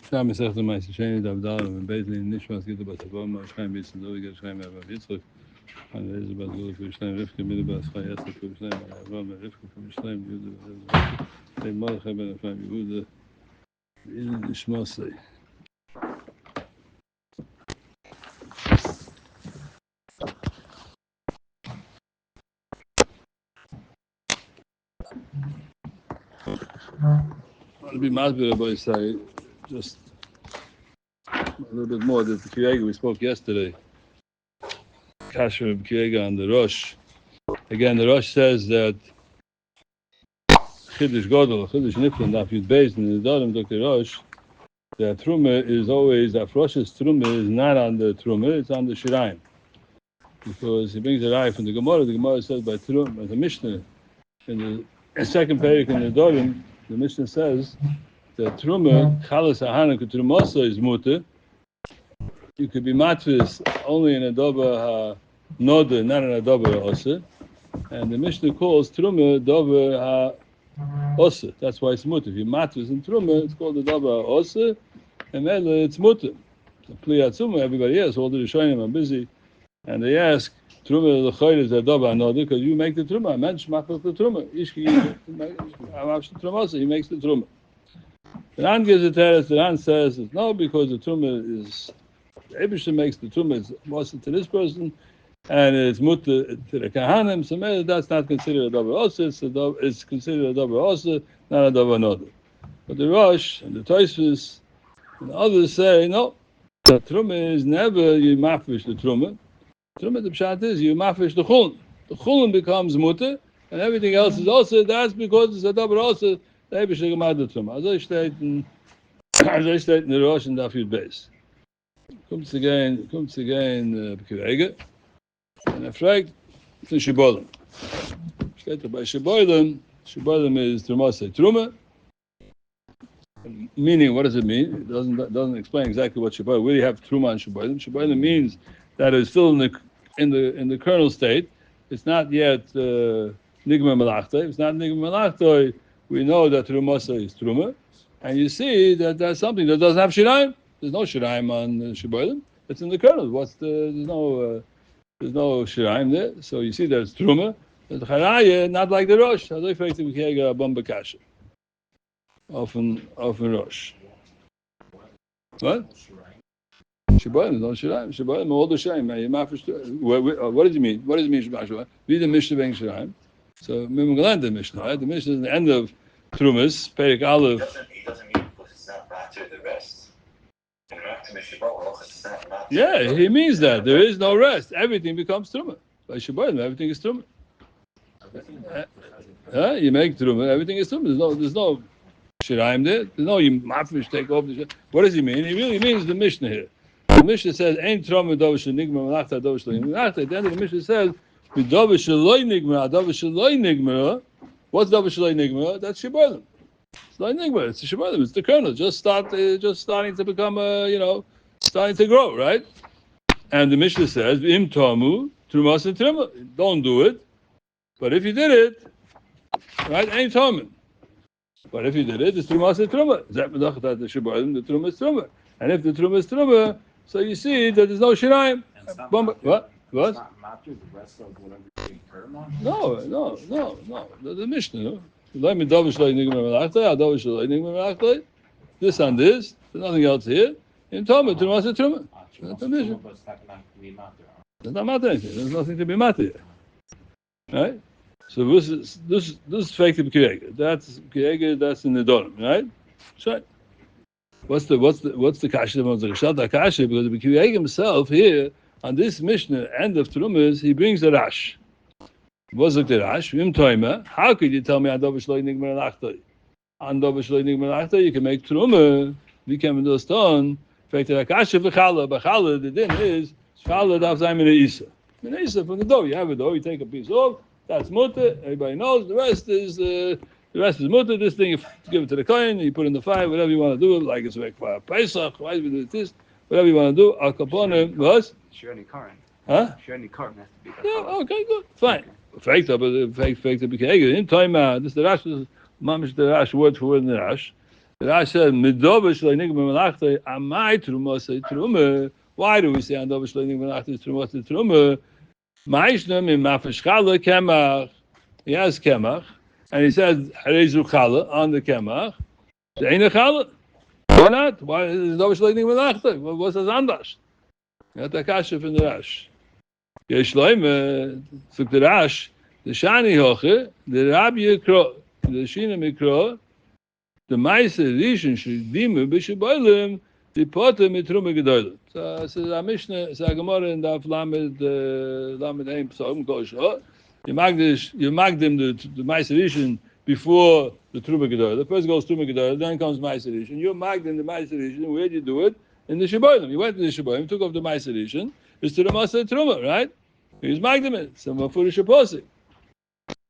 Sham Mesech the Ma'aser Sheni Davdal and Bezli Nishmas Gita Basavon Ma'ashchaim Bitzin Zovi Gershchaim Yavam Yitzchak and Elizabeth Gula for Yerushalmi Rivka Midabas Chayasa for Yerushalmi Yavam Rivka for Yerushalmi Yehuda They Mordechai Ben Ephraim Yehuda Ilin Ishmasei. I'll be masbir by say just a little bit more. The Kiega we spoke yesterday. Kasher Kiega and the Rosh. Again, the Rosh says that Chiddush Godel, Chiddush Niflin, Daf Yud Beis, and the Darim Dr. Rosh, that Truma is always, that Rosh's Truma is not on the Truma, it's on the Shirayim. Because he brings a eye from the Gemara says by Truma, the Mishnah, in the second parak in the Darim, the Mishnah says that Truma, Chalas Ahana Trumasa is mutter. You could be matvis only in a dober noda, not in a dober osa. And the Mishnah calls Truma dober osa. That's why it's mutter. If you matvis in Truma, it's called the dober osa, and then it's mutter. The Pliyatzuma, everybody else, all the Rishonim are busy, and they ask, Truma l'chayr is a dober noda because you make the Truma. Mensch macht the Truma. He makes the Truma. The Ran gives a teretz. The Ran says no, because the Truma is the Eibusher makes the Truma is mostly to this person, and it's mutter to the Kahanim. So that's not considered a double osa. It's considered a double osa, not a double noda. But the Rosh and the Tosfos and the others say no. The Truma is never you mafish the Truma. Truma the pshat is you mafish the Chulun. The Chulun becomes mutter, and everything else is also. That's because it's a double osa. The Eibusher gemacht the Truma. As I state in the Rosh and Daf Yud Beis. Kommt again, Bekirege. And I fragt, it's in Shibolim. Steht by Shibolim is Trumasa Truma. Meaning, what does it mean? It doesn't explain exactly what Shibolim. We really have Truma and Shibolim. Shibolim means that it's still in the kernel state. It's not yet Nigma Malachta. If it's not Nigma Malachta, we know that Trumasa is Truma. And you see that that's something that doesn't have Shirayim. There's no Shirayim on Shibolim. It's in the kernel. There's no Shirayim there. So you see that it's Truma. The Charaya, not like the Rosh. As I faked we can't get a bomba kasha. Often Rosh. What? Shibolim is no Shirayim. Shibolim all the Shirayim. What does it mean? What does it mean Shibolim? We the Mishnah being Shirayim. So Mimgalan the Mishnah, right? The Mishnah is the end of Trumas, Perik Aleph. He doesn't mean because it's not matter the rest. Yeah, he means that there is no rest. Everything becomes Truma. By Shabbat, everything is Truma. You make Truma, everything is Truma. There's no Shirayim there. There's no Mafish take off the Shirayim. What does he mean? He really means the Mishnah here. The Mishnah says, Ein Truma Dovish Nigma Malachta Dovish Nigma. At the end of the Mishnah says, Dovish Nigma, Dovish Nigma. What's Dovish Nigma? That's Shabbat. It's not Nigma, it's the Shabbat, it's the kernel, just starting to become, starting to grow, right? And the Mishnah says, Im Tomu, Trumas and Truma. Don't do it. But if you did it, right, ain't Tomu. But if you did it, it's Trumas and Truma. Zat Medachat the Shabbat, the Truma is Truma. And if the Truma is Truma, so you see that there's no Shirayim. What? It's not matter the rest of whatever you incur on? No. The Mishnah, no? This and this, there's nothing else here. In Toma, Trumas and Truma. That's the mission. There's not matter anything. There's nothing to be matter here. Right? So this is fake to Kiega. That's Kiega, that's in the Dorim, right? So what's the kasha of the kasha? Because the Kiega himself here on this Mishnah, end of Trumas, he brings the Rash. What's the Rash? How could you tell me on Dovish Lo Nigma Malachta? On Dovish Lo Nigma Malachta, you can make Truma. We can do a stone. In fact, the Akasha v'Chala. B'Chala, the din is Chala Dav Zayin Min Isa. Min Isa from the dough. You have a dough. You take a piece off. That's mutter. Everybody knows. The rest is mutter. This thing, you give it to the kohen. You put it in the fire. Whatever you want to do. Like it's like for Pesach. Why we do this? Whatever you want to do. Al Kaponim was. Shirani Karan. Huh? Shirani Karan has to be. Yeah. Okay. Good. Fine. Fake to be Kegel. In time, this is the Rash. Mamish the Rash word for word in the Rash. Rashi said, "Midova shleinig b'malachta amai truma say truma." Why do we say Midova shleinig b'malachta truma say truma? Ma'ishna min mafashchala kemach. He has kemach, and he says harezu chala on the kemach. She'ena chala. Why not? Why is Midova shleinig b'malachta? What's his andash? Not the kasha from the Rash. Yeshleim took the Rash. The shani hoche, the Rabbi Yekro, the Shina Mikro. The Meiser Rishon Shedimu B'Shabolim Dipotem Mitruma Gedolim. So the Mishnah, so Gemara in the Lamed Ein Psalm Kosher. You mag them the Meiser Rishon before the Truma Gedolim. First goes Truma Gedolim, then comes Meiser Rishon. You mag them the Meiser Rishon. Where did you do it? In the Shabolim. You went to the Shabolim, took off the Meiser Rishon. It's to the Masa Truma, right? He's mag them it. Some of Furish Apostle.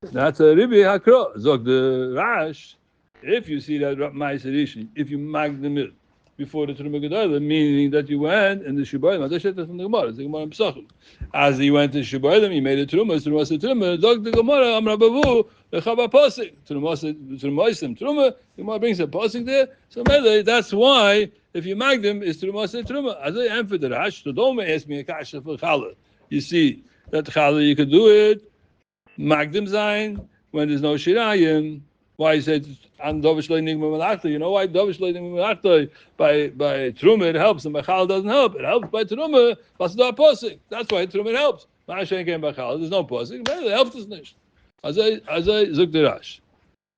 That's a Ribi Hakro. Zog the Rash. If you see that Ma'aser Rishon, if you mag the milk before the Truma Gedolah, meaning that you went in the Shibolim, that's from the Gemara. It's the Gemara in Pesachim. As he went to Shibolim, he made a Truma. Dog the Gemara, Amra Bavu, Lechaba Posik. Truma. The Gemara brings a Posik there. So that's why if you mag them, it's Truma. As I am for the Rash, so don't ask me a kasha for Chala. You see that Chala you could do it. Mag them zayin when there's no Shirayim. Why he said on Dovish Leining Malachta? You know why Dovish Leining Malachta by Truma it helps and by Chal doesn't help. It helps by Truma. That's not posik. That's why Truma helps. Ma'ashen came by Chal. There's no posik. It helps us nicht. As I zuk the Rash.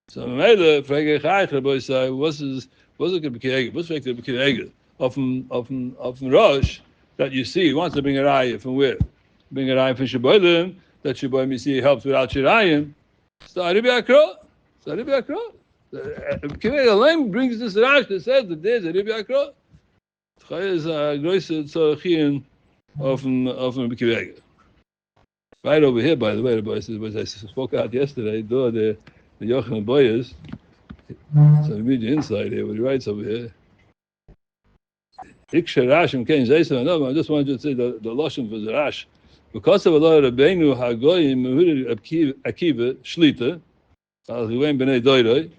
So Mele frage Chaycher boy say what's it B'Kirega? What's it B'Kirega? Often Rosh that you see he wants to bring a raya from where? Bring a raya from Shebolim that Shebolim you see helps without Shirayim. So Aribi Akro. So Ribi Akro, Kirei Alem brings this Rash that says that there's a Ribi Akro. Chai is a größer Tzorachien of Kirei. Right over here, by the way, the boy says, what I spoke out yesterday, the Yochanan Boyas. So I read the inside here, what he writes over here. Iksha Rashim Ken Zaysa. No, I just wanted to say the Lashon for the Rash. Because of a lot of Rabbeinu Hagoyim Akiva Shlita. As we went b'nei doiroi,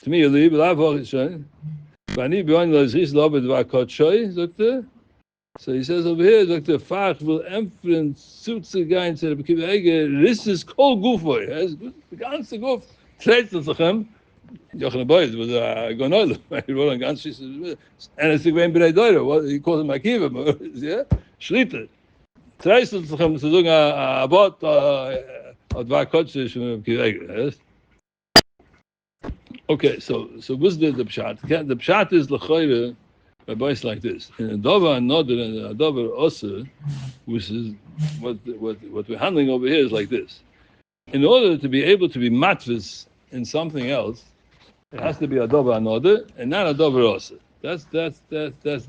to me, Eli, b'lav ha'chishon, b'ani b'yoin l'azis l'obed v'akotshoi, zokte. So he says over here, zokte, fach will empfen zutze gein to the B'kiv Ege, risses kol gufoi, has the ganze guf, treits l'zachem, Yochanan Boyes was a gonoil, he wrote on ganze, and it's the went b'nei doiroi, he calls him Akiva, yeah, shlita. Treits l'zachem, to do a bot, v'akotshoi, from B'kiv Ege, yes? Okay, so what's the pshat? The pshat is l'choyre by boys like this. In a dover another and a dover oser, which is what we're handling over here is like this. In order to be able to be matvis in something else, it has to be a dover another and not a dover oser. That's the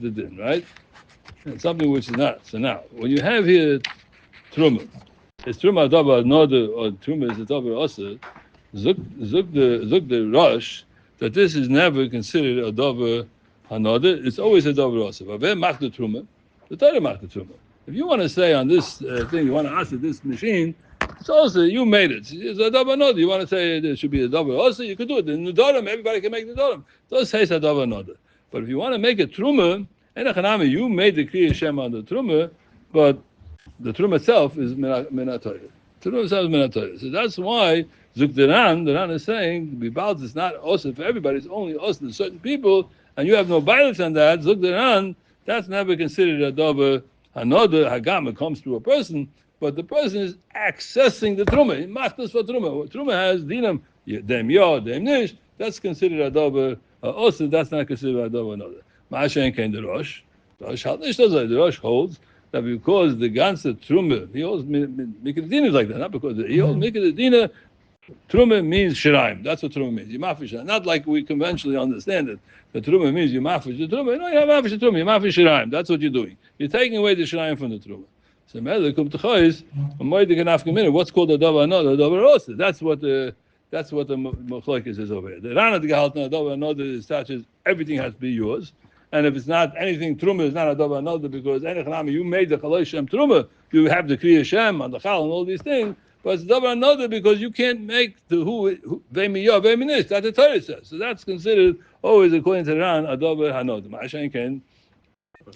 din, right? And something which is not. So now, when you have here truma, it's truma dover another or truma is a dover oser. Zuk the Rosh that this is never considered a dover hanode. It's always a dover osef. Aveh mach the truma, the Torah mach the truma. If you want to say on this thing, you want to answer this machine, it's also you made it. It's a dover hanode. You want to say there should be a dover osef, you could do it. In the Nedarim, everybody can make the Nedarim. Those say it's a dover hanode. But if you want to make a truma, you made the Kriya Shem on the truma, but the truma itself is minatoyer. Truma itself is minatoyer. So that's why. Zuk the Ran is saying the Bibalt is not osef for everybody; it's only osef to certain people, and you have no violence on that. Zuk the Ran, that's never considered a dover hanoda hagam. It comes through a person, but the person is accessing the truma. He machtas for truma. Truma has dinam dem nish. That's considered a dover osef. That's not considered a dover hanoda. Ma'ashen came the Rosh. The Rosh holds that because the ganze truma, he holds mikadina like that, not because he holds mikadina. Truma means shiraim. That's what truma means. Yimafish. Not like we conventionally understand it. The truma means yimafish the truma. No, you have mafish the truma. Yimafish shiraim. That's what you're doing. You're taking away the shiraim from the truma. So mele kum tchois. What's called a davar another? A davar osa. That's what the machlokes is over here. The Rana gehalten a davar another is such as everything has to be yours. And if it's not anything truma, is not a davar another because you made the chaloi shem truma. You have the kriya shem on the chal and all these things. But it's davar another because you can't make the who ve'miyah ve'minish. That the Torah says. So that's considered always according to the Ran, a davar hanod. Ma'ashen ken,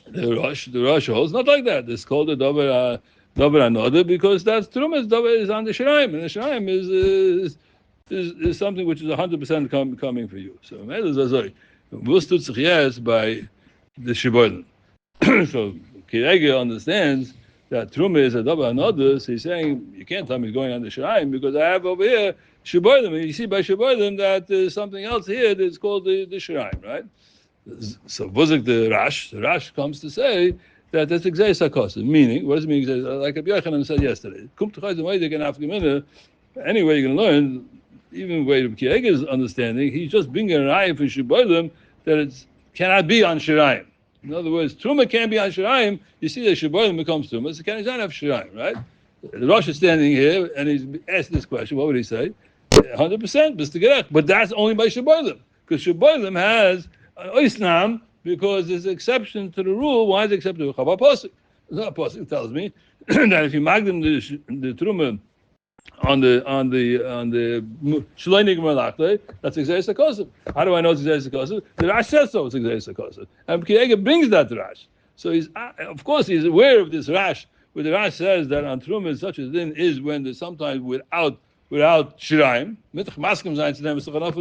the Rosh holds not like that. It's called a davar hanod because that's trumas. Davar is on the shiraim, and the shiraim is something which is 100% coming for you. So Wusstut sich yes by the shibolim. So Kirege understands that Truma is a davar hanodus. He's saying you can't tell me going on the shiraim because I have over here shibolim. And you see by shibolim that there's something else here that's called the shiraim, right? So Vuzak the Rash comes to say that that's Gzeis HaKosim. Meaning, what does it mean? Like Rabbi Yochanan said yesterday, any way you're going to learn, even way of Kiege's understanding, he's just bringing a raya for shibolim that it cannot be on shiraim. In other words, Truma can't be on shiraim. You see that shibolim becomes Truma, so can he not have shiraim, right? The Rosh is standing here and he's asked this question. What would he say? 100%, but that's only by shibolim, because shibolim has an oisnam, because there's an exception to the rule. Why is it exception to Chava Posik? The Posik tells me that if you magdim the Truma on the Shleinig Malachte, that's Gzeis HaKosim. How do I know it's Gzeis HaKosim? The Rash says so. It's Gzeis HaKosim, and Kiege brings that Rash. So he's aware of this Rash, where the Rash says that on Truma such a thing is when there's sometimes without shiraim. Mitach maskim zayin to them is tzanaf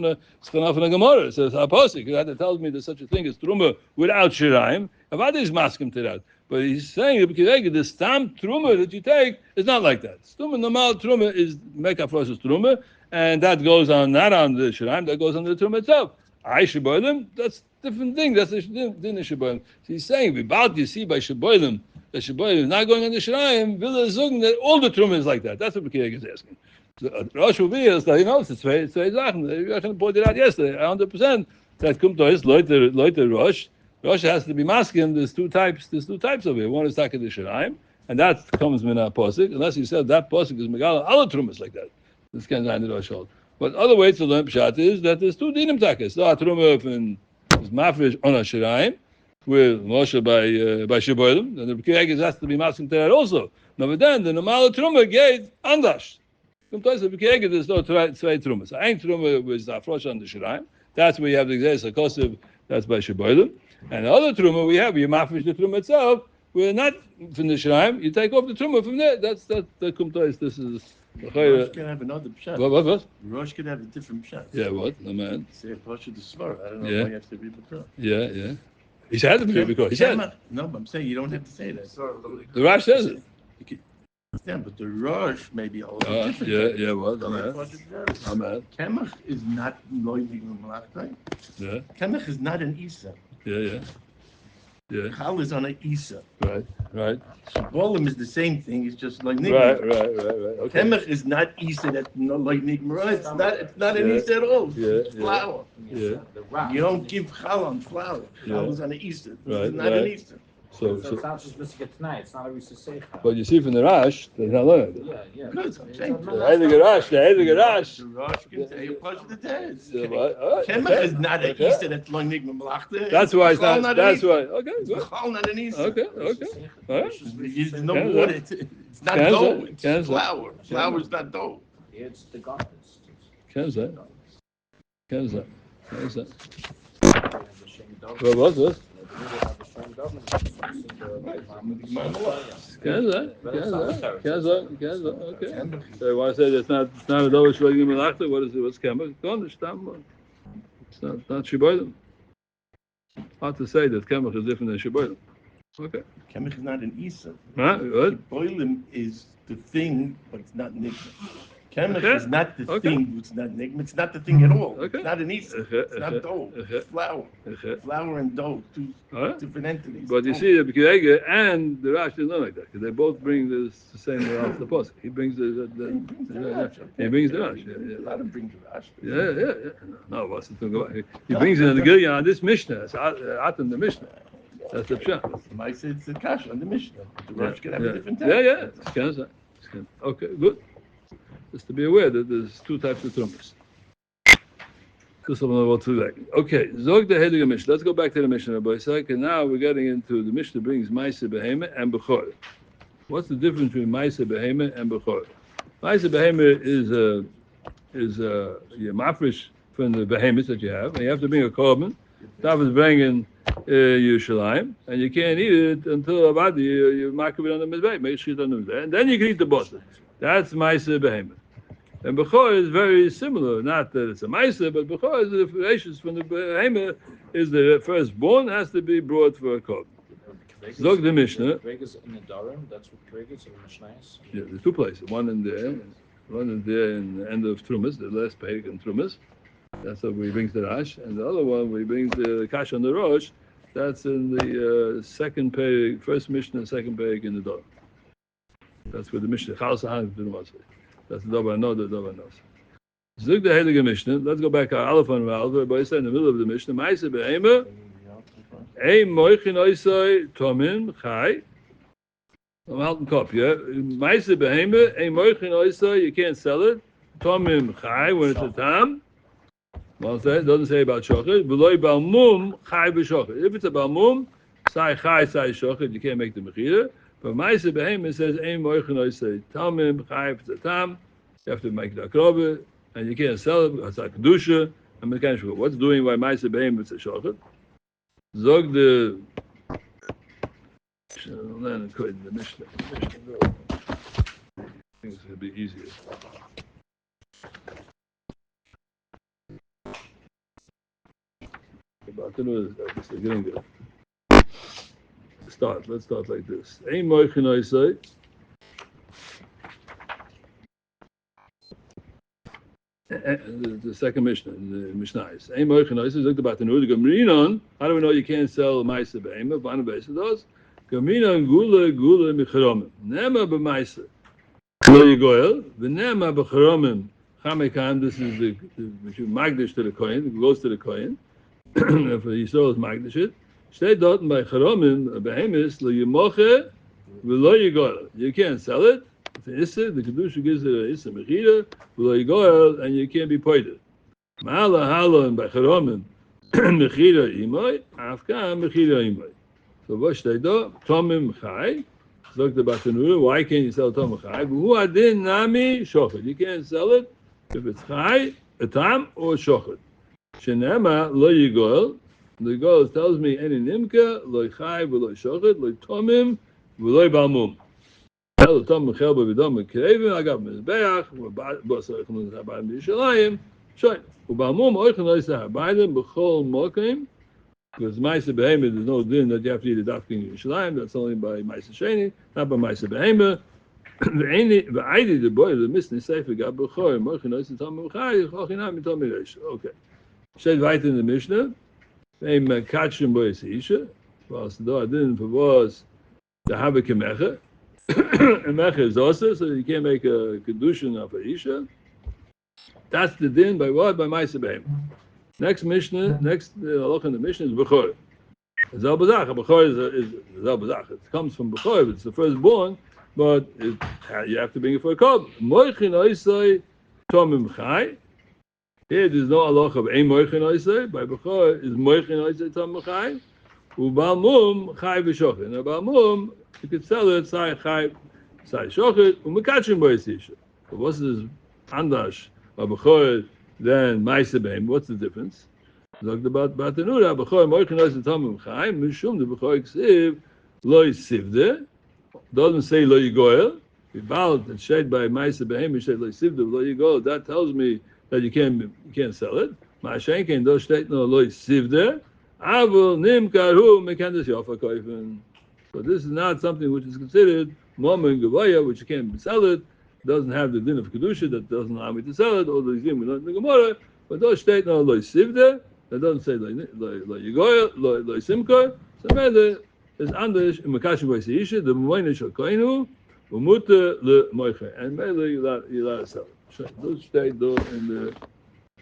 in a gemara. It says haposik. That tells me there's such a thing as Truma without shiraim. Avad is maskim to that. But he's saying the stam Truma that you take is not like that. Normal Truma is Mekaf versus Truma, and that goes on not on the Shiraim, that goes on the Truma itself. I Shiboilim, that's a different thing. That's the din of Shiboilim. So he's saying, you see by Shiboilim, that Shiboilim is not going on the Shiraim, will zugn that all the Truma is like that. That's what Bekireg is asking. So Rosh will be is that, it's two Sachen. I pointed out yesterday, 100% that Kumto is Leute Rosh. Rosh has to be masking. There's two types of it. One is Taka the Shiraim, and that comes Mina Posik, unless you said that Posik is Megala, other Trumas like that. This can't find the Rosh hold. But other ways to learn Pshat is that there's two Dinim Takas. So Truma is Mafresh on a Shiraim, with Moshe by Shiboilim, and the Bekireg has to be masking to that also. Now, but then the normal Truma gave Andash. Sometimes the Bekireg there's no zwei Trumas. Ein Truma was Afrosh on the Shiraim. That's where you have the Gzeis HaKosim, that's by Shiboilim. And the other Truma we have, you mafish the Truma itself, we're not from the Shiraim, you take off the Truma from there. That's the Kumtois. This is Rosh can have another pshat. What? Rosh can have a different pshat. Yeah, what? No man. Say Pasha the Svar. I don't know why you have to be Bakra. Yeah. He said it because he said it. No, but I'm saying you don't have to say that. The Rosh says it. You can understand, but the Rosh may be a little different. Yeah, what? Amen. Kemach is not loyvig malachtai. Yeah. Kemach is not an Isa. Yeah. Chal is on an Isa. Right. Bolim is the same thing. It's just like Right. Okay. Kemach is not Isa. That's not like Nigmara. It's not an Isa at all. It's flour. Yeah. You don't give Chal on flour. Chal is on an Isa. It's not an Isa. So it's not just missing it tonight. It's not a Risa Seicha. But you see from the Rash, they're not learned. Yeah. Good. I'm saying. The Heilige Rash. The Rosh can say you push the test. Kemach is not an Isa that's like Nigma Malachta. That's why it's not. That's why. Okay. It's Chal, not an Isa. Okay. All right. There's no water. It's not dough. It's flour. Flour is not dough. It's the garments. Kenza. What was it? Kenza. Okay. So I want to say it's not a double shvagim melachta. What is it? What's kemach? It's not shiboilim. Hard to say that kemach is different than shiboilim. Okay. Kemach is not an Isa. What? Boilim is the thing, but it's not Nigma. Kemach is not the thing, it's not Nigma. It's not the thing at all. It's not an Isa. It's not dough. It's flour. Flour and dough, two different entities. But you see, the Bekirege and the Rash is not like that, because they both bring the same off the post. He brings the Rash. He brings the Rash. Let him bring the Rash. Yeah. No, what's the thing about it? He brings it in the Gilya on this Mishnah. It's Atam the Mishnah. That's the pshat. I said it's the Kasha on the Mishnah. The Rosh can have a different type. Yeah. Okay, good. Just to be aware that there's two types of trumas. Okay, Zog the Heilige Mishnah. Let's go back to the Mishnah, Rabbi Isaac. And now we're getting into the Mishnah brings Ma'aser Behema and Bechor. What's the difference between Ma'aser Behema and Bechor? Ma'aser Behema is mafresh from the behemoths that you have, and you have to bring a korban. That was bringing Yushalayim, and you can't eat it until about you mark it on the mizbeh, make sure on the mizbeh, and then you can eat the bottom. That's Ma'aser behemoth. And Bechor is very similar. Not that it's a Ma'aser, but Bechor is the relations from the behemoth. Is the firstborn has to be brought for a korban. Zog the Mishnah. Kregas in the Durham, that's what Kregas in the Mishnah is. Yeah, there's two places. One in there in the end of Trumas, the last page in Trumas. That's where he brings the Rash, and the other one where he brings the Kash on the Rosh. That's in the second page, first Mishnah, second page in the Dor. That's where the Mishnah. That's the Dobar No, the Dobar Nos. Zug the Heilige Mishnah. Let's go back to Aleph and Rav. Everybody said in the middle of the Mishnah, Ma'aser behemoth. Ein moichin oisoi tomim chai. I'm out in cop, yeah. Ma'aser behemoth. Ein moichin oisoi. You can't sell it. Tomim chai when it's a tam. Well, it doesn't say about shochet. V'loi balmum chai b'shochet. If it's a balmum, sai chai, sai shochet, you can't make the mechira. But Ma'aser behemoth says ein moichin oisoi tomim chai. If it's a tam, you have to make the akrobah, and you can't sell it. It's like kedusha. And we can't. What's doing by Ma'aser behemoth it's a shochet? Zog the Mishnah. I think it's going to be easier. About to know this. Getting good. Let's start like this. Ein moichin oisoi. The second Mishnah, the Mishnah is Ein moichin oisoi. Zog about the nur. The Gemrinon. How do we know you can't sell Ma'aser behemoth? One basis does. Gemrinon gula micharomim. Nema b'Ma'aser. Lo yigoel. V'nema b'charomim. Chamekam. This is the magdish to the kohen. It goes to the kohen. If he sells magdish it. Stay dort by charomim behemoth lo yimoche v'lo yigoel. You can't sell it. It's the kedusha gives it a issa mechira v'lo yigoel, and you can't be pointed. Ma'ala halon by charomim mechira imoy afkam mechira imoy. So what stay dort? Tomim chai. Look the batanura. Why can't you sell tomim chai? Who adin nami shochet. You can't sell it if it's chai, a tam, or shochet. Shenema lo yigoel. The Yigol tells me any nimka lo chai v'lo shochet lo tomim v'lo balmum. Hello tomim chelba v'dom v'krevim. I got mizbeach. B'asar echelon zabayim Yushalayim. Shoy. U'balmum oichelon oisah habayim b'chol mokim. Because Ma'aser behemoth, there's no din that you have to eat a dafkin in Yushalayim. That's only by Ma'aser sheni, not by Ma'aser behemoth. V'aydi the boy the misni sefer got b'chol moichelon oisah tomim chai chochinam tomim reish. Okay. Said right in the Mishnah. Ein kachim bois isha. Well, so I didn't propose to have a kemecha. A mecha is also, so you can't make a kedushin of a isha. That's the din by what? By Ma'aser behemoth. Next Mishnah, next halach in the Mishnah is bechor. Zal bazach. Bechor is zal bazach. It comes from bechor. It's the firstborn, but you have to bring it for a korban. Moichin oisai tomim chai. Here there's no halach of ein moichin oisai. By bechor is moichin oisai tomim chai. Ubalmum chai v'shochet. Now balmum you could sell it sai chai sai shochet umekachim bois isha. But what's this andash by bechor? Then Ma'aser behemoth, what's the difference? Talked about Batanura, Bechor moichin oisai tomim chai, mishum the Bechor ksiv lo yisivde, doesn't say lo yigoel. Ibal and shade by Ma'aser behemoth said lo yisivde lo yigoel. That tells me that you can't sell it. Ma'ashenken do state no lo yisivde, avul nim karu mekandas yofa koifen. So this is not something which is considered moment gavaya, which you can't sell it. Doesn't have the din of kedusha that doesn't allow me to sell it. All these things we learned in the Gemara, but those state no lo yisivde. That doesn't say lo yigoel, lo yisimkar. So rather is anders in makashim v'yisisha the moine shel koinu umuta le moiche, and rather you let it sell it. So those state though in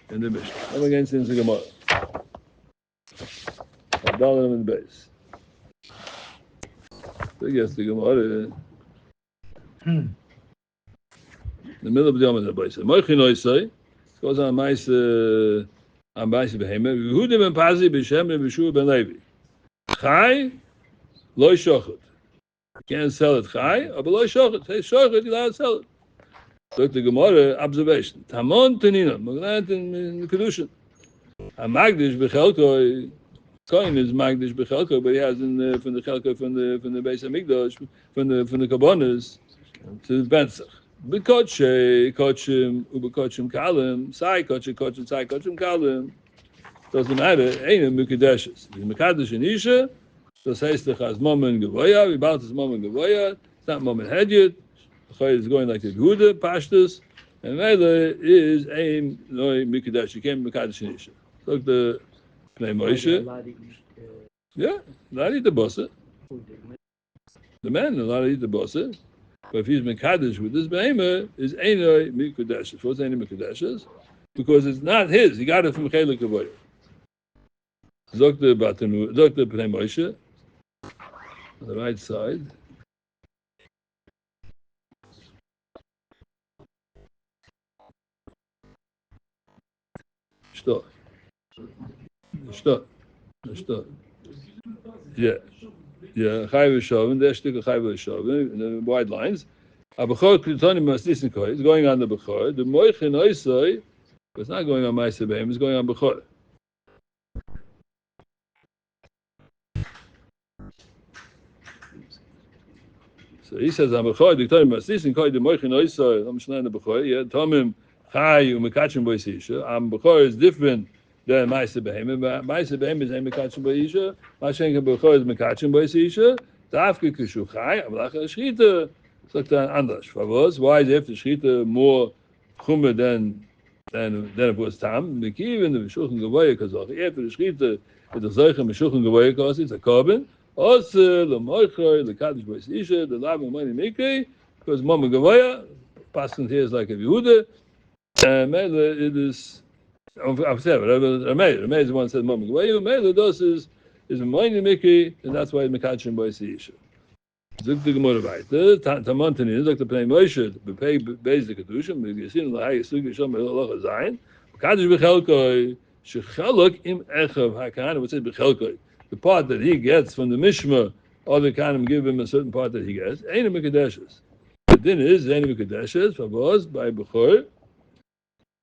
the Mishnah. I'm against in the Gemara. Dalam in the base. So yes, the Gemara. The middle of the Yom Base. Moichin oisai goes on Ma'aser behemoth. Yehudim ben Pazi b'Shem ben B'Shua ben Levi. Chai lo shochet. Can't sell it chai, but lo shochet. Say shochet, you allowed to sell it. Look the Gemara observation. Tamon tenina, maglant in kedushin. A Magdish Bechelkoi, Kohen is Magdish Bechelkoi, but he has from the Chelkoi from the Beis Hamikdash, from the Kabbonis to the Benzach. Bekoche, Kochim, Ubekochim Kalim, Sai Kochim, Sai Kochim Kalim. Doesn't matter. Ain't a Mukadeshes. The Mekadesh in Isha, das heißt, the Chaz Momen Gevoya, we bound this Momen Gevoya, it's not Momen Hedjit. The Chay is going like the Yehuda, Pashtus, and Mele is Ein Noi Mikadesh. You can't Mekadesh in Isha. Look, the Pnei Moshe. Yeah, not eat the bossa. The man allowed to eat the bossa, but if he's Mekadesh with this Behemah, is Ein Noi Mikadesh. What's Ein Noi Mikadesh? Because it's not his. He got it from Chelik Gevoya. Dr. Pnei Moshe, on the right side. Stop. Yeah. Chai v'shavim. There's still chai v'shavim in the wide lines. Abachor kritonim masnisin koi. It's going on the bachor. The moichin oisoi, but it's not going on Ma'aser Behem. It's going on bachor. So he says, "I'm a choy. Diktorim masnisin koi. The moichin oisoi. I'm shnayin the bachor. Yeah. Tomim chai umekachim boisisha. Am bachor is different than Ma'aser Behem. Ma'aser Behem is ein mekachim boisisha. Mashenka bachor is mekachim boisisha. Dafke kishu chai. Avlacha shchita. Sagt er anders. Why is after shchita more chumer than it was tam? Mekiv in the Meshuchen Gevoya Kazach. After the shchita, it is Zeicha Meshuchen Gevoya Kazach. It's a carbon. Also, the Moichoy, the Kaddish Bois Isha, the Lav Money Mikri, because Mama Gevoya, passing here is like a Yehuda, and Mele it is. I've said it. Rameh is the one that says Mama Gevoya. Mele does is Money Mikri, and that's why Mekachim Bois Isha. Zuk the Gemara weiter. Tamantin is like the Pnei Moshe. Bepei beis the Kedushim. We see in the high Sugi Shom Halacha Zayin. Kaddish Bechelkoi Shechaluk Im Echav Hakanim. What says Bechelkoi? The part that he gets from the Mishma, other Kanim give him a certain part that he gets. Ain't a Mekadeshes. The din is ain't a Mekadeshes. Favos by Bechor.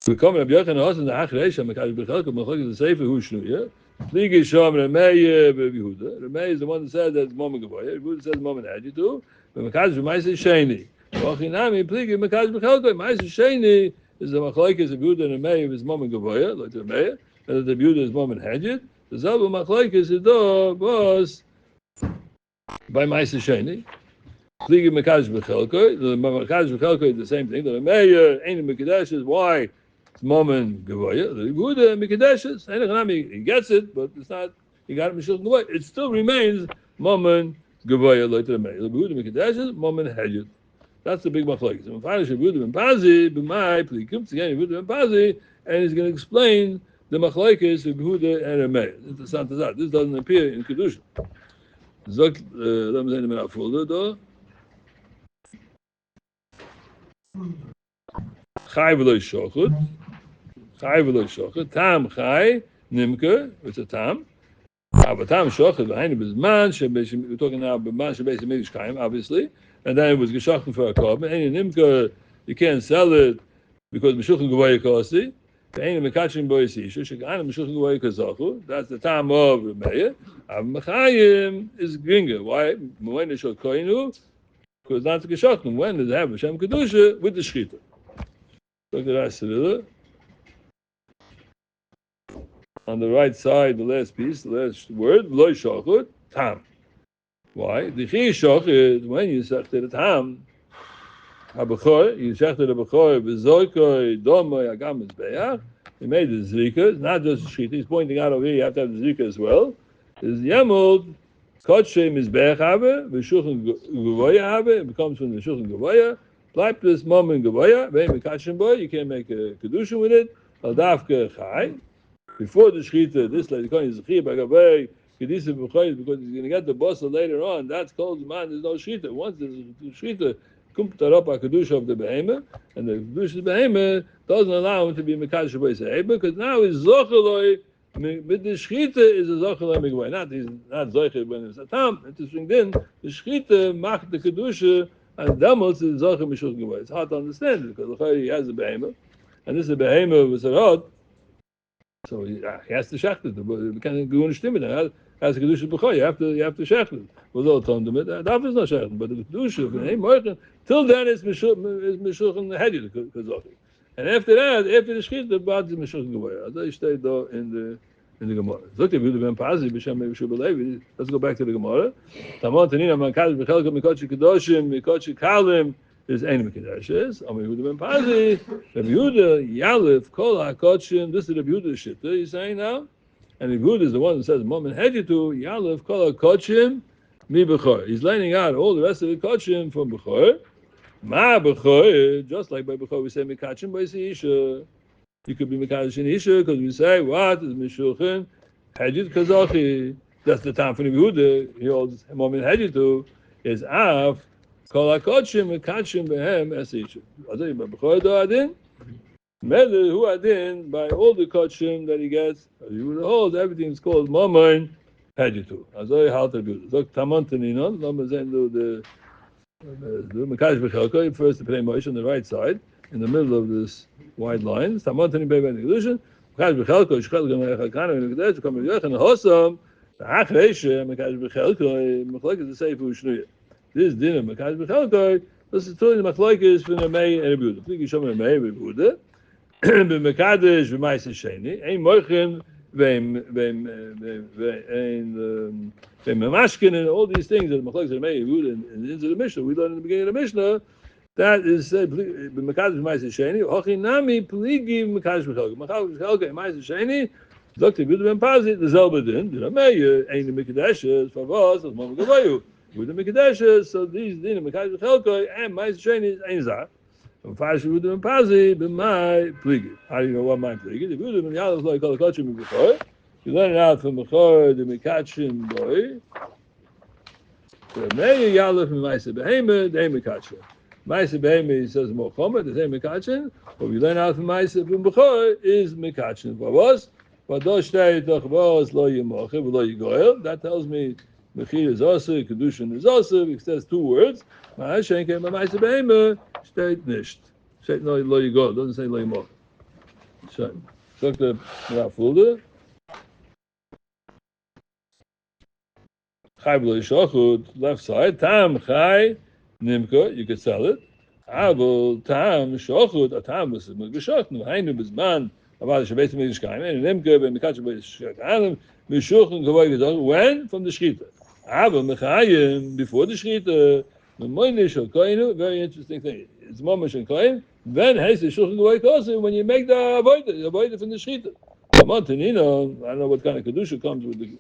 We come Rabbi Yochanan Hasan the Hachreisha Mekadosh Bechelkoi. Mechok is the Sefer Hu Shnuya. Pligi Shom Rameh Yehuda. Rameh is the one that says that Mama Gevoya. Yehuda says Mama Hadjitu. But Mekadosh Ma'aser Sheni. Wachinami Pligi Mekadosh Bechelkoi. Ma'aser Sheni is the Machlokes of Yehuda and Rameh is Mama Gevoya, like the Rameh, and the Yehuda is Mama Hadjit. The Zabu Machlokes is was by Ma'aser Sheni. Pligi Mekadosh Bechelkoi. The Mekadosh Bechelkoi is the same thing. The Rameh ain't Mekadosh is why. Moment Gevoya, the Yehuda Mikadeshes, he gets it, but it's not. He got it Mishulchan Gevoya. It still remains Moment Gevoya like the Yehuda Mikadeshes, Moment Hedjut. That's the big machlokes. And finally, Yehuda ben Pazi, b'mai plikim again Yehuda ben Pazi, and he's going to explain the machlokes of Yehuda and Rameh. Interessant is that this doesn't appear in Kedusha. Zok, let me say the folder though. Chai v'lo shochut. Chai v'lo shochut. Tam chai nimke. It's a tam. But tam shochut behind him is man. We're talking now about man shebeis medish kaim, obviously. And then it was geshochten for a korban. And nimke, you can't sell it because meshuchan gevoya kosi. Ain't a mekachim bois isha. Shekana meshuchan gevoya kazachu. That's the tam of Remeir. Mechayim is gringa. Why? When they show koinu, because not geshochten. When does it have Hashem kedusha with the shchita? Look at that Sevilla. On the right side, the last piece, the last word, loy shachut, tam. Why? The chi shachut, when you say the tam, habachor, you say the bachor, v'zoykoi, domoy, agam mizbeach, he made the zrika, it's not just shchita, he's pointing out over here, you have to have the zrika as well, is yemod, kodshe mizbeach habe, v'shuchan gevoya habe, it becomes from the shuchan gevoya, like this moment Gevoya, very Mekachim boy, you can't make a Kedusha with it. Al Dafke Chai. Before the Shechita, this like the Kohen is Chai by Gavay, Kedisa B'Choy, because he's going to get the bossa later on. That's called man. There's no Shechita. Once there's Shechita, Kumtar up a Kedusha of the Behemah, and the Kedusha of the Behemah doesn't allow him to be Mekachim boy Seheba, because now he's Zochaloi. With the Shechita is a Zochaloi Megvoy. He's not Zochel when it's a Tam. Interesting then, the Shechita macht the Kedusha. And damals is Zocher Mishulchan Gevoya. It's hard to understand it because he has a behemoth, and this is a behemoth with a rod. So he has to shecht it. We can't go and stimmen. As a kedusha b'chor, you have to shecht it. With all time to it, that is not shecht. But the kedusha, hey, morgen, till then it's mishulchan hedi kazochi. And after that, after the shchit, the bad is mishulchan gavoya. As I stayed though in the Gemara. Look, if you have been pazi b'shem Yeshua b'levi, let's go back to the Gemara. Tamon tanina makadosh b'chelka mikochi kedoshim mikochi kalim. Is any Mikadashes, Amar Yehuda ben Pazi, Rabbi Yehuda, Yalif, Kol HaKodshim, this is Rabbi Yehuda's Shitta, he's saying now, and Rabbi Yehuda is the one that says, Mom and Hedjitu, Yalif, Kol HaKodshim, Mi Bechor. He's laying out all the rest of the Kodshim from Bechor. Ma Bechor, just like by Bechor we say Mikachim by Isha. You could be Mikadosh in Isha, because we say, what is Mishulchin, Hedjit Kazachi. That's the time for Rabbi Yehuda, he holds Mom and Hedjitu, is Af, Kol HaKodshim Mekachim Behem Es Isha. I'll tell you about Bechor Do Adin. Mele Hu Adin, by all the Kodshim that he gets, you will hold everything is called Momoin Hedjitu. Azoi Halter Buda. Zok Tamon Taninon, Lama Zen do the Mekadosh B'Chelko, first the Pnei Moshe on the right side, in the middle of this wide line. Tamon Tanin Bebe in the illusion. Mekadosh B'Chelko, Shechel Gam Echakana, and the Kedesh, come to Yochen, Hosam, the Achreisha, Mekadosh B'Chelko, Mechlek is the Seifu Shnuya. This dinner, Mekadosh B'Chelko, this is totally Machlokes from the Mei and the Buda. Please you show me the Mei and the Buda. B'Mekadosh B'Ma'aser Sheni, Ein Mochen, B'Mamashkin, and all these things that Machlokes and the Mei and the Buda and into the Mishnah. We learned in the beginning of the Mishnah that is said B'Mekadosh B'Ma'aser Sheni, Hochinami Pligi Mekadosh B'Chelko. Mekadosh B'Chelko and Ma'aser Sheni. Dr. Buda Ben Pazi, the Zelbadin, the Mei, Ein the Mikadashes, Favos, as Mom Gavayu. With the Mikadashes, so these dinim Mekadosh B'Chelko and Ma'aser Sheni is Ein Zach. And Fash Yehuda ben Pazi b'mai pligi. How do you know what my pligi? The Yehuda ben Yalef like Kol HaKodshim b'Bechor. You learn it out from Bechor the Mikachim boy. The Mei Yalef from Ma'aser Behema the Mikachim. Ma'aser Behema he says more Chomer the same Mikachim. What we learn out from Ma'aser from Bechor is Mikachim. What was? What does shtei tochvos lo yemoche v'lo yigoel? That tells me Mechir is also Kedushin is also. It says two words. Ma'ashen came by Ma'aser Behema. Steht nicht. Steht no lo yigo. Doesn't say lo yimor. So, look the folder. Chai b'lo yishachud, left side. Tam chai nimka. You could sell it. Avol tam shachud. A tam was geshachud. Hainu b'zman. Aval shabeit mishkayim. And nimka b'mikach b'shachud. Mishuchun kavay gezach. When? From the shchita. Avol mechayim before the shchita. Very interesting thing. It's mamash and kohen. Then hey, when you make the avodah from the shchita. Come on, Tanino. I don't know what kind of kedusha comes with the.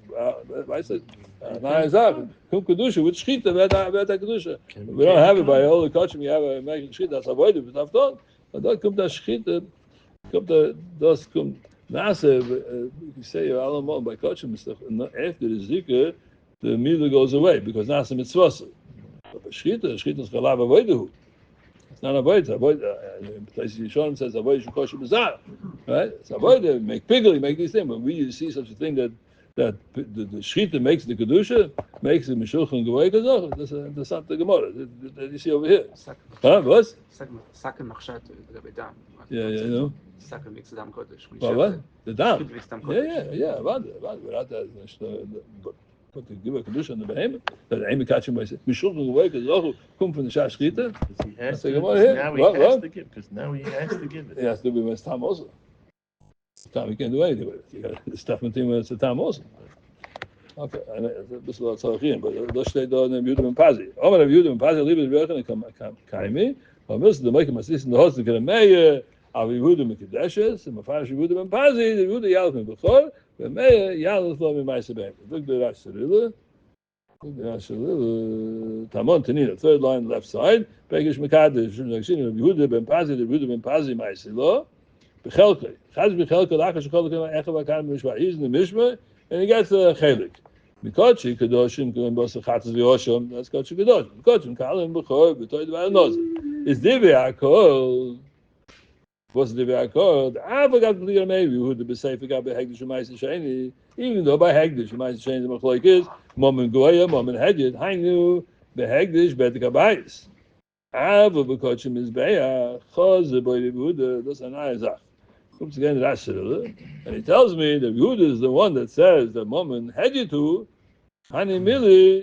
I said, come kedusha with shchita. About that kedusha. We don't have it by all the kachim. You have a making shchita. That's avodah. But after but don't come to shchita. Come to das come Nasa. You say you're alamon by kachim stuff. After the zikr, the milah goes away because Nasa mitzvah. But shchita is chalav avodah. It's not avodah. Avodah. Places Yisharim says avodah shukosher b'zar. Right? It's avodah. Make piggly, make these things. But we see such a thing that the shchita makes the kedusha, makes the mishulchan gavay kazach. That's not the Gemara that you see over here. Huh? What? Saker machshat לגבי דם. Yeah, you know. Saker makes דם kodesh. What? The dam. Makes דם kodesh. Yeah. Without that, but to give a kedusha on the behemoth, that Amy catching by mishulchan gavay kazach come from the shas shchita. Now he has to give. Because now he has to give it. He has to be with tam also. Time he can't do anything with it. You got to stuff with him when it's a time also. Okay, and this is what Tzarechim, but let's stay down in Yehuda ben Pazi. Omer of Yehuda ben Pazi, liebe Rebbeinu kaimi. But Mr. the Meikim Asis in the host of the Meir, of Yehuda Mikadeshes, and Mafarish Yehuda ben Pazi, the Yehuda Yalef ben Bechor, the Meir Yalef lo mi Ma'aser Behema. Look the Rash Sarila. Tamon Tanina, third line left side. Begish Mekadesh, Yehuda ben Pazi, the Yehuda ben Pazi Ma'aser lo. Bechelke. Chaz bechelke lachash cholke echav akan mishma. He's in the mishma and he gets a chelik. Mikochi kadoshim going both chatzos v'yoshim. That's kochi kadoshim. Mikochim kalim b'chor b'toy d'var nozer. Is divya akol. What's divya akol? The Ava got the leader maybe who the b'sefer got behegdish Ma'aser Sheni. Even though by hegdish Ma'aser Sheni the machlok is moment goya moment hedjed. Hainu behegdish bedek abayis. Ava b'kochim is beya chaz b'oy Yehuda. That's an ayazach. comes again Rashi, and he tells me that Yehuda is the one that says that Mammon had you to, Hani Mili.